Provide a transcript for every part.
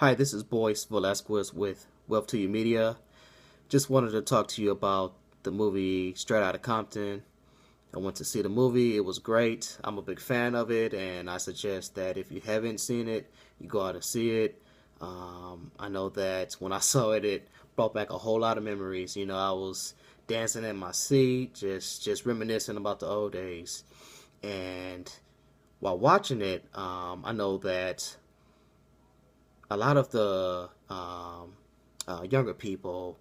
Hi, this is Boyce Velazquez with Wealth to You Media. Just wanted to talk to you about the movie Straight Outta Compton. I went to see the movie. It was great. I'm a big fan of it, and I suggest that if you haven't seen it, you go out and see it. I know that when I saw it, it brought back a whole lot of memories. I was dancing in my seat, just reminiscing about the old days. And while watching it, I know that a lot of the younger people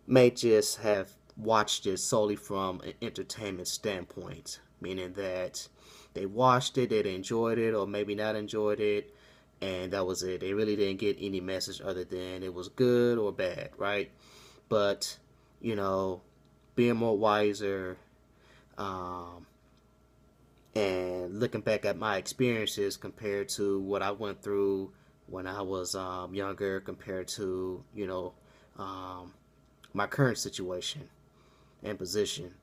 may just have watched it solely from an entertainment standpoint, meaning that they watched it, they enjoyed it, or maybe not enjoyed it, and that was it. They really didn't get any message other than it was good or bad, right? But, you know, being more wiser, um, and looking back at my experiences compared to what I went through when I was younger, compared to um, my current situation and position.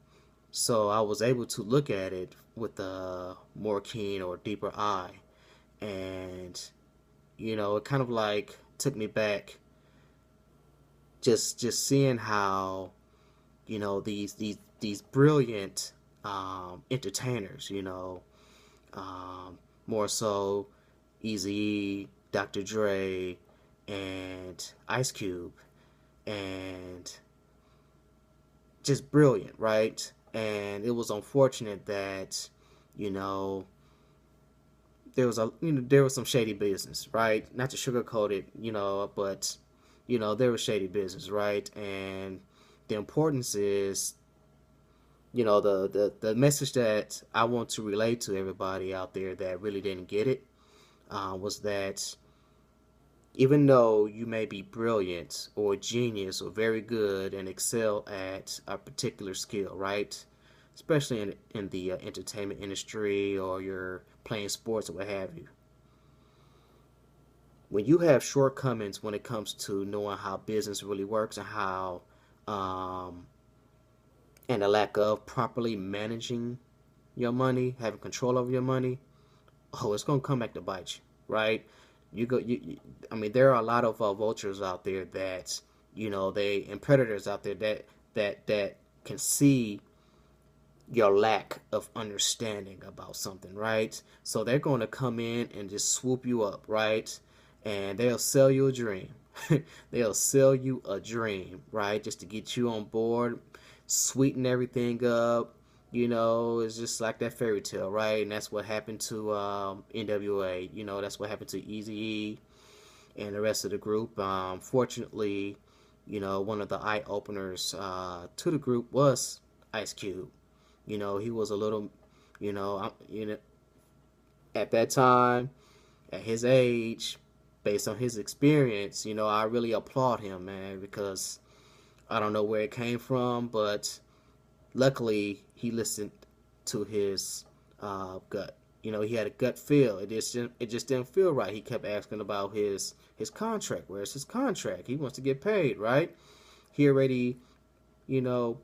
So I was able to look at it with a more keen or deeper eye, and it kind of like took me back, just seeing how these brilliant entertainers, more so Eazy, Dr. Dre, and Ice Cube, and just brilliant, right? And it was unfortunate that you know there was some shady business, right? Not to sugarcoat it, but there was shady business, right? And the importance is, the message that I want to relay to everybody out there that really didn't get it, was that even though you may be brilliant or genius or very good and excel at a particular skill, right? Especially in the entertainment industry, or you're playing sports or what have you. When you have shortcomings when it comes to knowing how business really works, and how um, and the lack of properly managing your money, having control over your money, oh, it's gonna come back to bite you, right? I mean, there are a lot of vultures out there that and predators out there that can see your lack of understanding about something, right? So they're going to come in and just swoop you up, right? And they'll sell you a dream. They'll sell you a dream, right? Just to get you on board, sweeten everything up. It's just like that fairy tale, right? And that's what happened to NWA. That's what happened to Eazy-E and the rest of the group. Fortunately, one of the eye openers to the group was Ice Cube. He was a little, at that time, at his age, based on his experience, I really applaud him, man, because I don't know where it came from, but luckily he listened to his gut. He had a gut feel. It just didn't feel right. He kept asking about his contract. Where's his contract? He wants to get paid, right? He already, you know,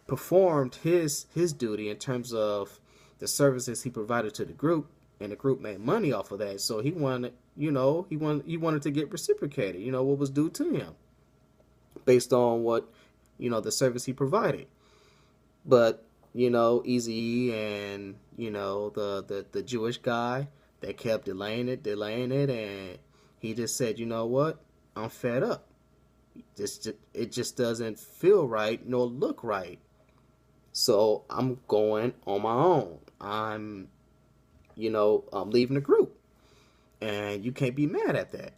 performed his duty in terms of the services he provided to the group, and the group made money off of that. So he wanted, he wanted to get reciprocated. What was due to him based on what the service he provided. But Easy and the Jewish guy, they kept delaying it, and he just said, you know what, I'm fed up. It just doesn't feel right nor look right. So I'm going on my own. I'm leaving the group, and you can't be mad at that.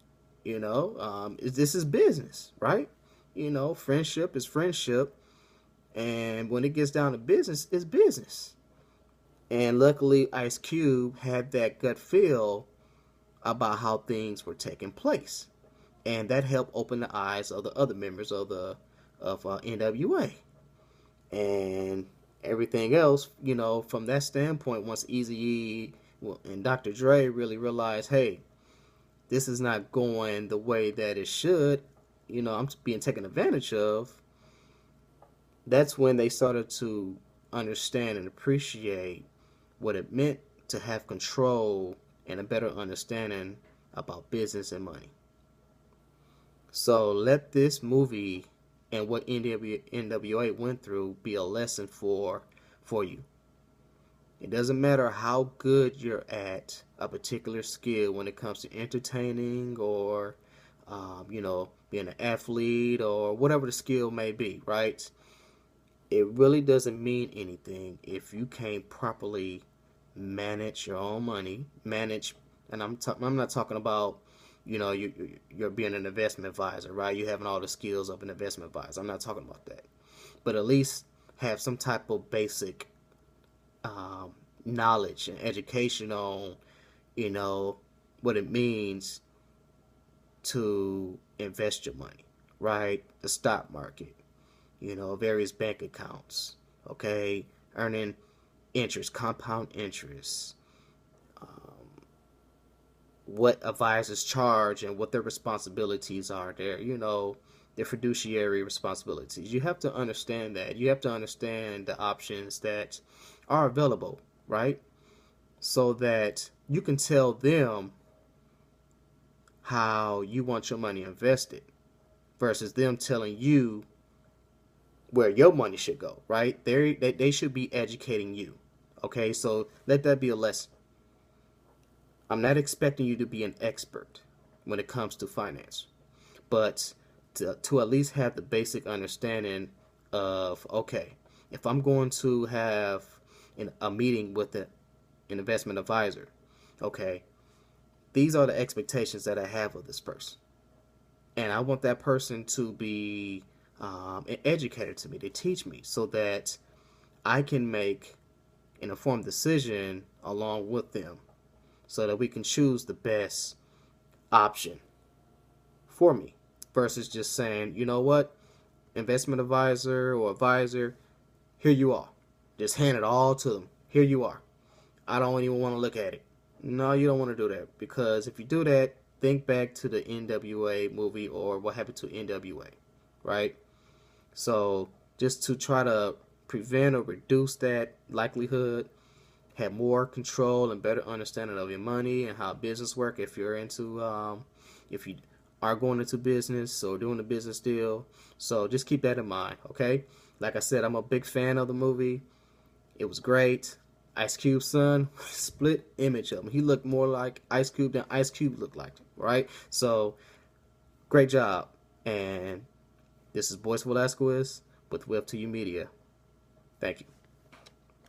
This is business, right? Friendship is friendship, and when it gets down to business, it's business. And luckily, Ice Cube had that gut feel about how things were taking place, and that helped open the eyes of the other members of NWA, and everything else. From that standpoint, once Eazy and Dr. Dre really realized, hey, this is not going the way that it should. I'm being taken advantage of. That's when they started to understand and appreciate what it meant to have control and a better understanding about business and money. So let this movie and what NWA went through be a lesson for you. It doesn't matter how good you're at a particular skill when it comes to entertaining or, being an athlete or whatever the skill may be, right? It really doesn't mean anything if you can't properly manage your own money. Manage, and I'm not talking about, you're being an investment advisor, right? You having all the skills of an investment advisor. I'm not talking about that, but at least have some type of basic knowledge and education on, what it means to invest your money, right? The stock market, various bank accounts, okay, earning interest, compound interest, what advisors charge and what their responsibilities are, their fiduciary responsibilities. You have to understand that. You have to understand the options that are available, right? So that you can tell them how you want your money invested versus them telling you where your money should go, right? They should be educating you. Okay, so let that be a lesson. I'm not expecting you to be an expert when it comes to finance, but to at least have the basic understanding of, okay, if I'm going to have a meeting with an investment advisor, okay, these are the expectations that I have of this person. And I want that person to be an educator to me, to teach me so that I can make an informed decision along with them so that we can choose the best option for me versus just saying, you know what, investment advisor or advisor, here you are. Just hand it all to them. Here you are. I don't even want to look at it. No, you don't want to do that, because if you do that, think back to the NWA movie or what happened to NWA, right? So just to try to prevent or reduce that likelihood, have more control and better understanding of your money and how business work. If you're into, if you are going into business or doing a business deal, so just keep that in mind, okay? Like I said, I'm a big fan of the movie. It was great. Ice Cube's son, split image of him. He looked more like Ice Cube than Ice Cube looked like him, right? So, great job. And this is Boyce Velazquez with Web2U Media. Thank you.